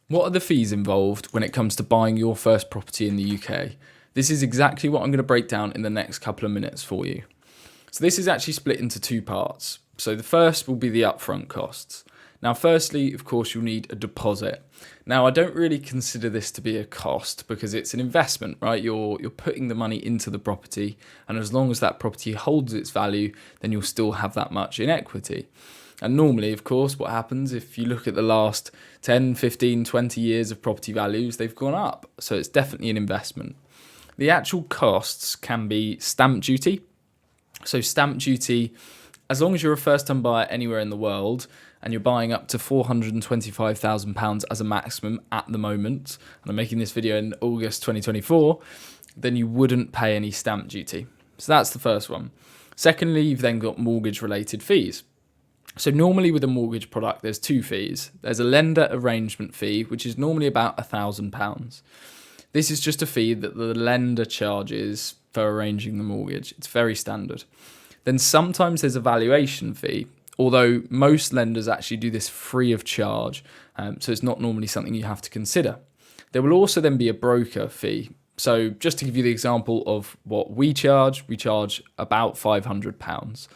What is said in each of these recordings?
What are the fees involved when it comes to buying your first property in the UK? This is exactly what I'm going to break down in the next couple of minutes for you. So this is actually split into two parts. So the first will be the upfront costs. Now, firstly, of course, you'll need a deposit. Now, I don't really consider this to be a cost because it's an investment, right? You're putting the money into the property, and as long as that property holds its value, then you'll still have that much in equity. And normally, of course, what happens if you look at the last 10, 15, 20 years of property values, they've gone up. So it's definitely an investment. The actual costs can be stamp duty. So stamp duty, as long as you're a first-time buyer anywhere in the world and you're buying up to £425,000 as a maximum at the moment, and I'm making this video in August 2024, then you wouldn't pay any stamp duty. So that's the first one. Secondly, you've then got mortgage-related fees. So normally with a mortgage product, there's two fees. There's a lender arrangement fee, which is normally about £1,000. This is just a fee that the lender charges for arranging the mortgage. It's very standard. Then sometimes there's a valuation fee, although most lenders actually do this free of charge, so it's not normally something you have to consider. There will also then be a broker fee. So just to give you the example of what we charge about £500.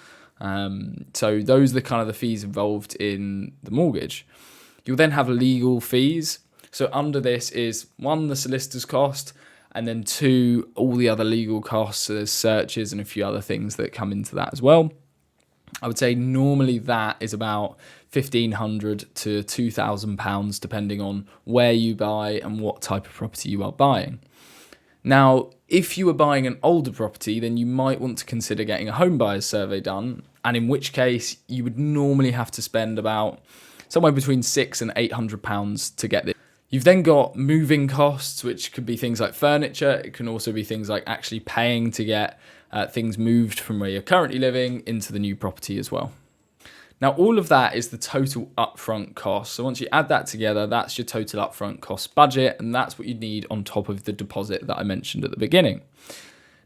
So those are the kind of the fees involved in the mortgage. You'll then have legal fees. So under this is one, the solicitor's cost, and then two, all the other legal costs. So there's searches and a few other things that come into that as well. I would say normally that is about £1,500 to £2,000 depending on where you buy and what type of property you are buying. Now, if you were buying an older property, then you might want to consider getting a home buyer's survey done, and in which case you would normally have to spend about somewhere between £600 and £800 to get this. You've then got moving costs, which could be things like furniture. It can also be things like actually paying to get things moved from where you're currently living into the new property as well. Now, all of that is the total upfront cost. So once you add that together, that's your total upfront cost budget, and that's what you need on top of the deposit that I mentioned at the beginning.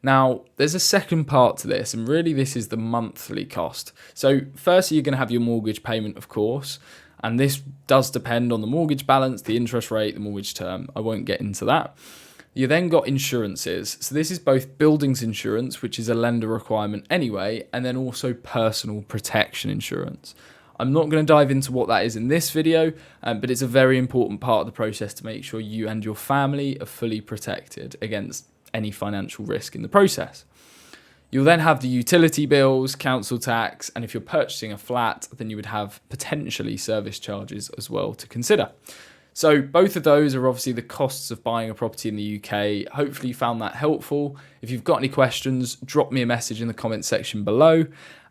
Now, there's a second part to this, and really this is the monthly cost. So firstly, you're going to have your mortgage payment, of course, and this does depend on the mortgage balance, the interest rate, the mortgage term. I won't get into that. You then got insurances. So this is both buildings insurance, which is a lender requirement anyway, and then also personal protection insurance. I'm not going to dive into what that is in this video, but it's a very important part of the process to make sure you and your family are fully protected against any financial risk in the process. You'll then have the utility bills, council tax, and if you're purchasing a flat, then you would have potentially service charges as well to consider. So both of those are obviously the costs of buying a property in the UK. Hopefully you found that helpful. If you've got any questions, drop me a message in the comment section below.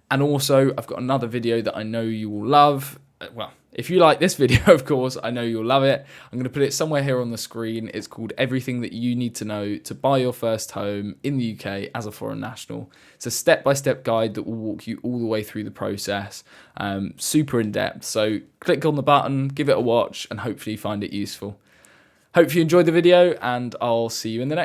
And also, I've got another video that I know you will love. Well, if you like this video, of course, I know you'll love it. I'm going to put it somewhere here on the screen. It's called Everything That You Need to Know to Buy Your First Home in the UK as a Foreign National. It's a step-by-step guide that will walk you all the way through the process. Super in-depth. So click on the button, give it a watch, and hopefully you find it useful. Hope you enjoyed the video, and I'll see you in the next.